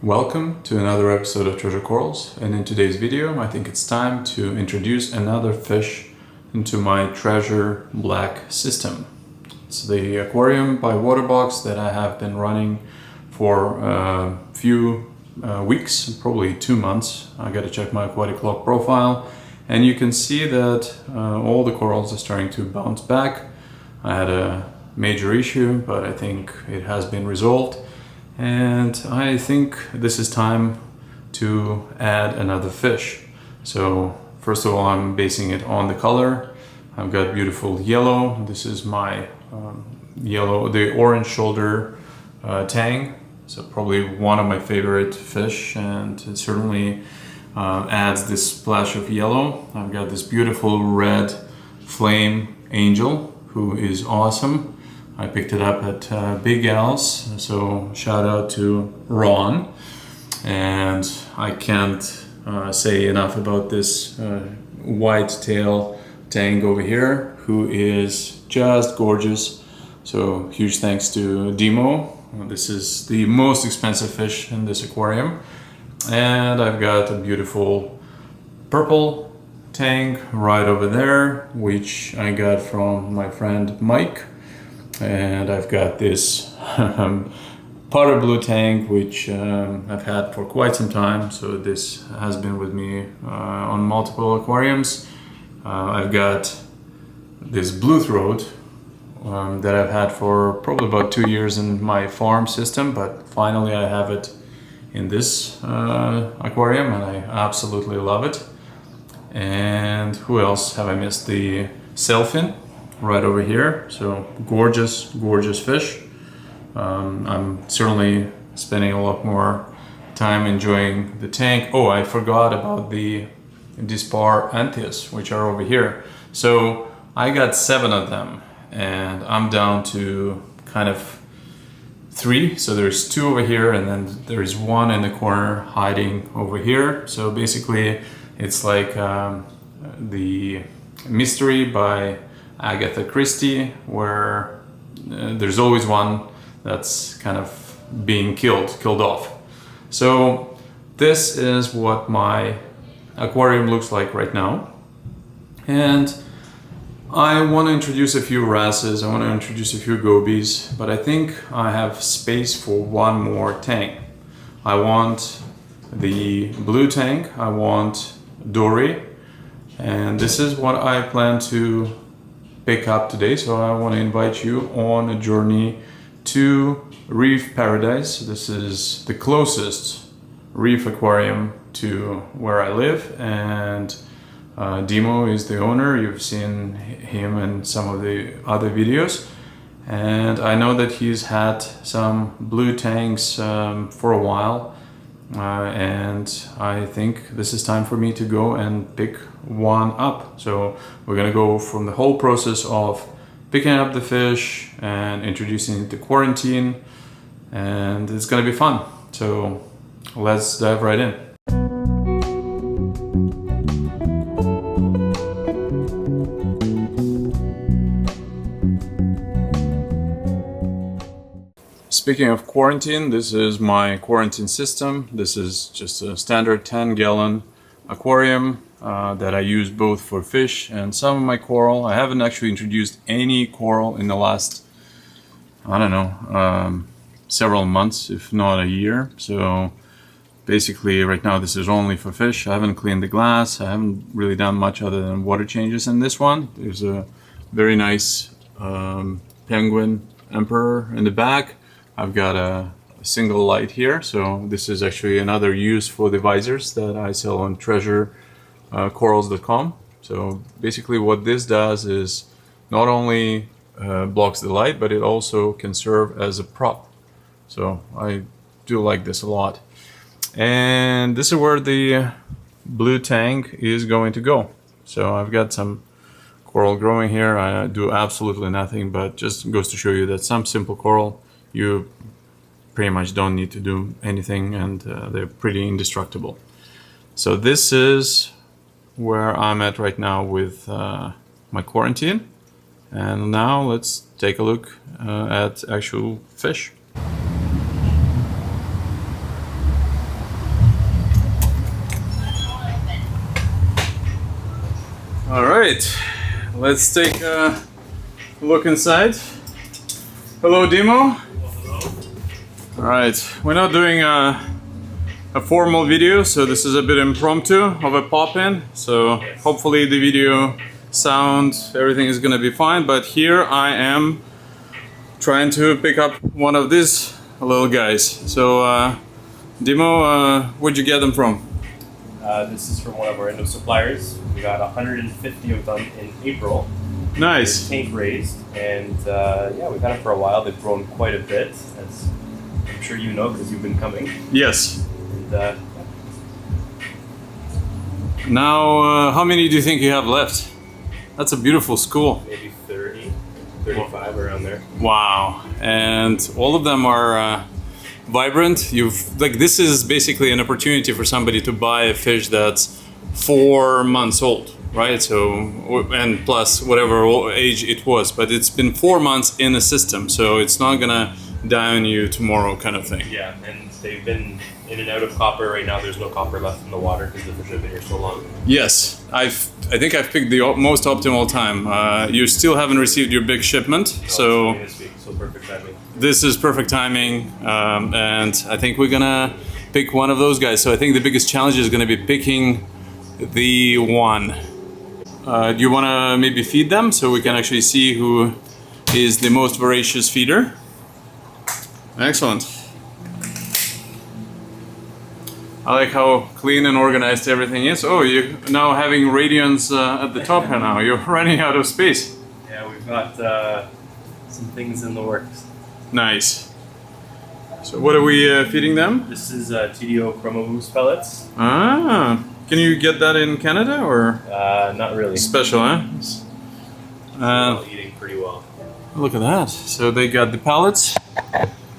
Welcome to another episode of Treasure Corals, and in today's video I think it's time to introduce another fish into my treasure black system. It's the aquarium by Waterbox that I have been running for a few weeks, probably 2 months. I gotta check my aquatic log profile, and you can see that all the corals are starting to bounce back. I had a major issue, but I think it has been resolved. And I think this is time to add another fish. So first of all, I'm basing it on the color. I've got beautiful yellow. This is my yellow, the orange shoulder tang. So probably one of my favorite fish, and it certainly adds this splash of yellow. I've got this beautiful red flame angel who is awesome. I picked it up at Big Al's, so shout out to Ron. And I can't say enough about this white tail tang over here, who is just gorgeous. So huge thanks to Demo. This is the most expensive fish in this aquarium. And I've got a beautiful purple tang right over there, which I got from my friend Mike. And I've got this powder blue tang, which I've had for quite some time. So this has been with me on multiple aquariums. I've got this blue throat that I've had for probably about 2 years in my farm system, but finally I have it in this aquarium and I absolutely love it. And who else have I missed? The sailfin right over here. So gorgeous fish. I'm certainly spending a lot more time enjoying the tank. Oh, I forgot about the Dispar Anthias, which are over here. So I got 7 of them and I'm down to kind of 3. So there's 2 over here and then there's 1 in the corner hiding over here. So basically it's like the Mystery by Agatha Christie, where there's always one that's kind of being killed off. So this is what my aquarium looks like right now. And I want to introduce a few wrasses, I want to introduce a few gobies, but I think I have space for one more tank. I want the blue tank, I want Dory, and this is what I plan to pick up today. So I want to invite you on a journey to Reef Paradise. This is the closest reef aquarium to where I live, and Demo is the owner. You've seen him in some of the other videos, and I know that he's had some blue tanks for a while, and I think this is time for me to go and pick one up. So we're gonna go from the whole process of picking up the fish and introducing it to quarantine, and it's gonna be fun. So let's dive right in. Speaking of quarantine, this is my quarantine system. This is just a standard 10-gallon aquarium that I use both for fish and some of my coral. I haven't actually introduced any coral in the last, I don't know, several months, if not a year. So basically right now this is only for fish. I haven't cleaned the glass. I haven't really done much other than water changes in this one. There's a very nice penguin emperor in the back. I've got a single light here, so this is actually another use for the visors that I sell on treasurecorals.com. So basically what this does is not only blocks the light, but it also can serve as a prop. So I do like this a lot. And this is where the blue tank is going to go. So I've got some coral growing here. I do absolutely nothing, but just goes to show you that some simple coral, you pretty much don't need to do anything, and they're pretty indestructible. So this is where I'm at right now with my quarantine. And now let's take a look at actual fish. right, let's take a look inside. Hello, Demo. Hello. All right, we're not doing a formal video, so this is a bit impromptu of a pop-in. So hopefully the video, sound, everything is gonna be fine. But here I am trying to pick up one of these little guys. So Demo, where'd you get them from? This is from one of our Indo suppliers. We got 150 of them in April. Nice. They're tank raised, and yeah, we've had them for a while. They've grown quite a bit, as I'm sure you know because you've been coming. Yes. And, Now, how many do you think you have left? That's a beautiful school. maybe 30, 35 around there. Wow. And all of them are vibrant. This is basically an opportunity for somebody to buy a fish that's 4 months old, right? So, and plus whatever age it was, but it's been 4 months in the system, so it's not gonna die on you tomorrow kind of thing. Yeah, and they've been in and out of copper. Right now there's no copper left in the water because the fish have been here so long. Yes, I think I've picked the most optimal time. You still haven't received your big shipment, so This week, so perfect timing. this is perfect timing, and I think we're gonna pick one of those guys. So I think the biggest challenge is gonna be picking the one. Do you wanna maybe feed them so we can actually see who is the most voracious feeder? Excellent. I like how clean and organized everything is. Oh, you're now having radians at the top here now. You're running out of space. Yeah, we've got some things in the works. Nice. So what are we feeding them? This is TDO Chroma Moose pellets. Ah, can you get that in Canada or Not really. special, huh? All eating pretty well. Look at that. So they got the pallets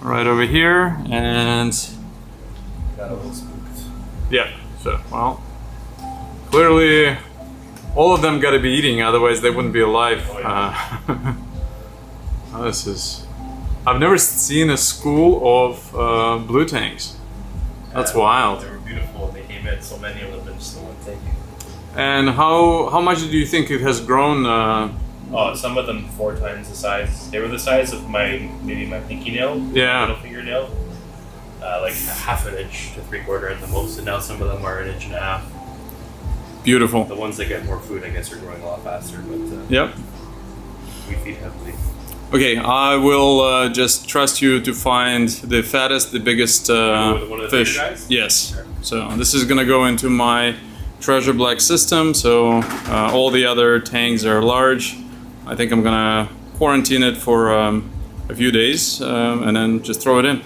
right over here, and Got a little spooked. yeah. So well, clearly all of them got to be eating, otherwise they wouldn't be alive. Oh, yeah. This is. I've never seen a school of blue tanks. That's wild. They were beautiful. They came in, so many of them in just the one tank. And how much do you think it has grown? Oh, some of them 4 times the size. They were the size of maybe my pinky nail, Yeah. middle fingernail, like half an inch to 3/4 at the most. And now some of them are 1.5 inches. Beautiful. The ones that get more food, I guess, are growing a lot faster. But Yep. we feed heavily. Okay, I will just trust you to find the fattest, the biggest One of the fish. bigger guys? Yes. Sure. So this is gonna go into my Treasure Black system. So all the other tanks are large. I think I'm gonna quarantine it for a few days and then just throw it in.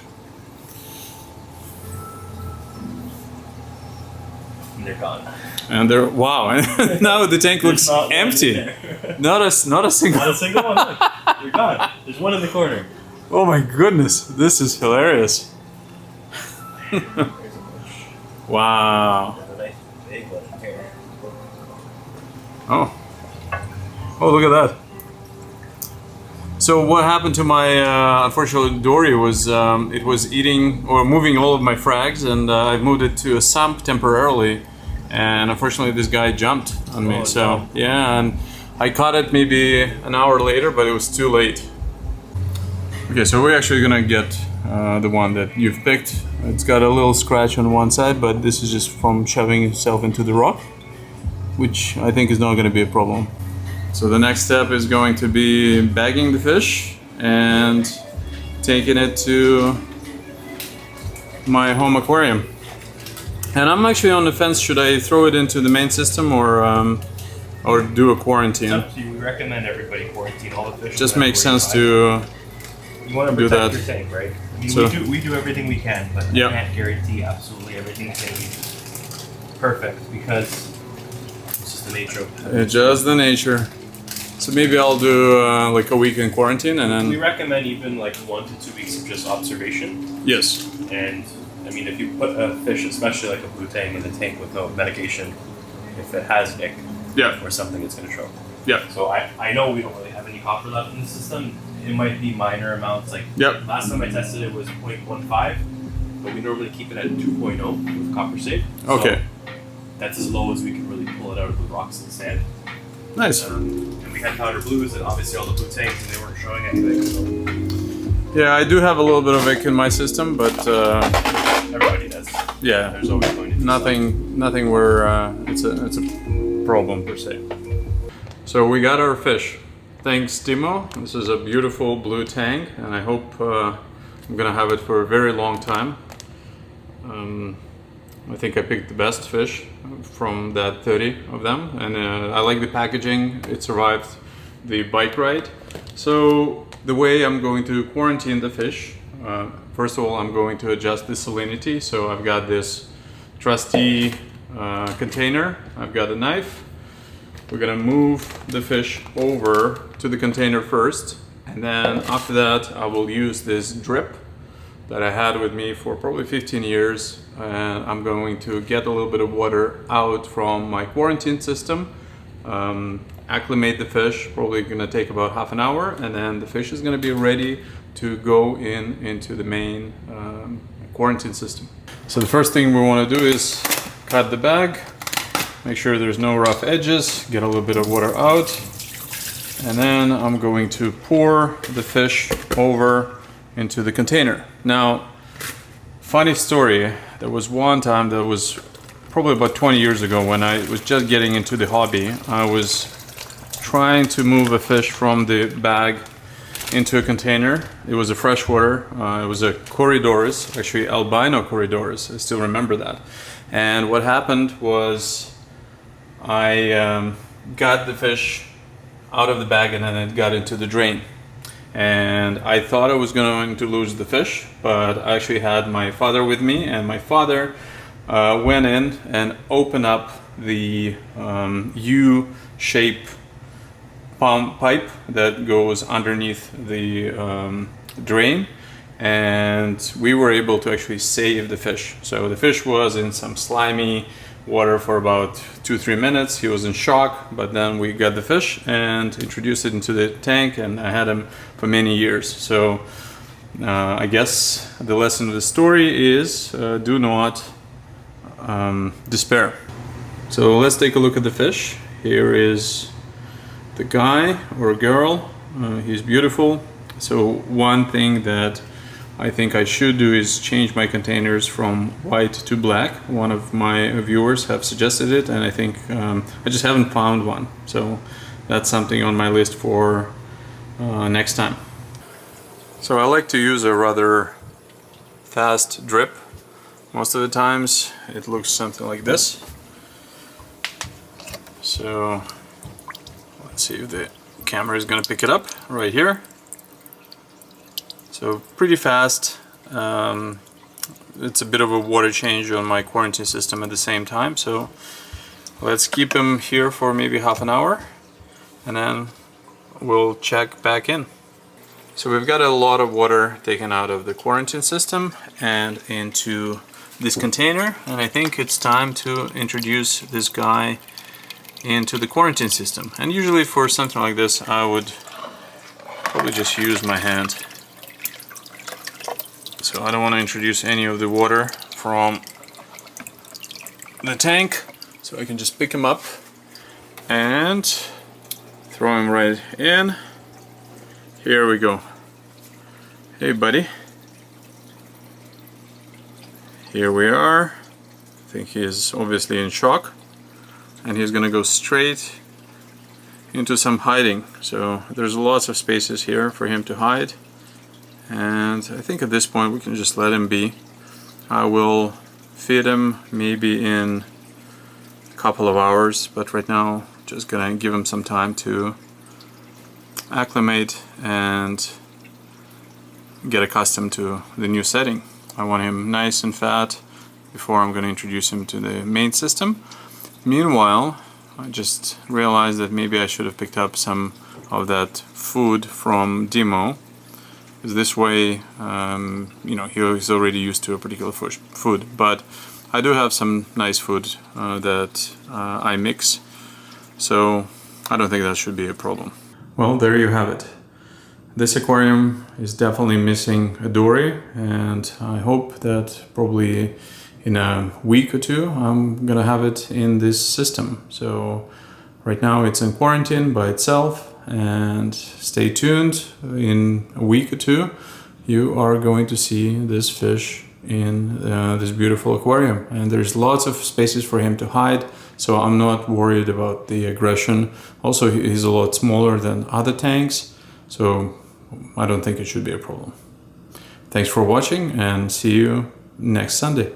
And they're gone. And they're wow. Now the tank looks There's not one in empty. there. Not a single. Not a single one. Look, they're gone. There's one in the corner. Oh my goodness, this is hilarious. There's a bunch. Wow. There's a nice big one here. Oh. Oh, look at that. So what happened to my unfortunately dory was it was eating or moving all of my frags, and I moved it to a sump temporarily, and unfortunately this guy jumped on me. Oh, So no. yeah, and I caught it maybe an hour later, but it was too late. Okay, so we're actually gonna get the one that you've picked. It's got a little scratch on one side, but this is just from shoving himself into the rock, which I think is not gonna be a problem. So the next step is going to be bagging the fish and taking it to my home aquarium. And I'm actually on the fence, should I throw it into the main system or do a quarantine? It's up to you. We recommend everybody quarantine all the fish. Just no matter makes where you sense buy. to You want to do protect that. your tank, right? I mean, So- we do everything we can, but Yep. I can't guarantee absolutely everything's going to be perfect because it's just the nature of it. it's just the nature. So maybe I'll do like a week in quarantine and We then recommend even like 1 to 2 weeks of just observation. yes. And I mean, if you put a fish, especially like a blue tang, in the tank with no medication, if it has nick Yeah. or something, it's going to show. Yeah. So I know we don't really have any copper left in the system. It might be minor amounts. Like Yep. last time I tested it was 0.15, but we normally keep it at 2.0 with copper safe. So Okay. that's as low as we can really pull it out of the rocks and sand. Nice. And we had powder blues and obviously all the blue tanks, and they weren't showing anything. So. Yeah, I do have a little bit of ick in my system, but Everybody does. yeah, There's always going to be nothing where it's a problem per se. So we got our fish. Thanks, Timo. This is a beautiful blue tang, and I hope I'm gonna have it for a very long time. I think I picked the best fish from that 30 of them, and I like the packaging. It survived the bike ride. So the way I'm going to quarantine the fish, first of all, I'm going to adjust the salinity. So I've got this trusty container. I've got a knife. We're gonna move the fish over to the container first, and then after that I will use this drip that I had with me for probably 15 years, and I'm going to get a little bit of water out from my quarantine system, acclimate the fish, probably gonna take about half an hour, and then the fish is gonna be ready to go into the main quarantine system. So the first thing we wanna do is cut the bag. Make sure there's no rough edges, get a little bit of water out, and then I'm going to pour the fish over into the container. Now, funny story, there was one time that was probably about 20 years ago when I was just getting into the hobby. I was trying to move a fish from the bag into a container. It was a freshwater, it was a Corridors, actually albino Corridors, I still remember that. And what happened was I got the fish out of the bag and then it got into the drain. And I thought I was going to lose the fish, but I actually had my father with me, and my father went in and opened up the U-shape pipe that goes underneath the drain, and we were able to actually save the fish. So the fish was in some slimy water for about 2-3 minutes. He was in shock, but then we got the fish and introduced it into the tank, and I had him for many years. So I guess the lesson of the story is do not despair. So let's take a look at the fish. Here is the guy or girl. He's beautiful. So one thing that I think I should do is change my containers from white to black. One of my viewers have suggested it, and I think I just haven't found one. So that's something on my list for next time. So I like to use a rather fast drip. Most of the times it looks something like this. So let's see if the camera is gonna pick it up right here. So pretty fast. It's a bit of a water change on my quarantine system at the same time. So let's keep him here for maybe half an hour, and then we'll check back in. So we've got a lot of water taken out of the quarantine system and into this container, and I think it's time to introduce this guy into the quarantine system. And usually for something like this I would probably just use my hand. So I don't want to introduce any of the water from the tank, so I can just pick him up and throw him right in. Here we go. Hey buddy. Here we are. I think he is obviously in shock, and he's gonna go straight into some hiding. So there's lots of spaces here for him to hide. And I think at this point we can just let him be. I will feed him maybe in a couple of hours, but right now just gonna give him some time to acclimate and get accustomed to the new setting. I want him nice and fat before I'm gonna introduce him to the main system. Meanwhile, I just realized that maybe I should have picked up some of that food from Demo. Because this way, you know, he's already used to a particular food. But I do have some nice food that I mix, so I don't think that should be a problem. Well, there you have it. This aquarium is definitely missing a dory, and I hope that probably in a week or two I'm gonna have it in this system. So Right now it's in quarantine by itself, and stay tuned. In a week or two you are going to see this fish in this beautiful aquarium, and there's lots of spaces for him to hide, so I'm not worried about the aggression. Also, he's a lot smaller than other tanks, so I don't think it should be a problem. Thanks for watching, and see you next Sunday.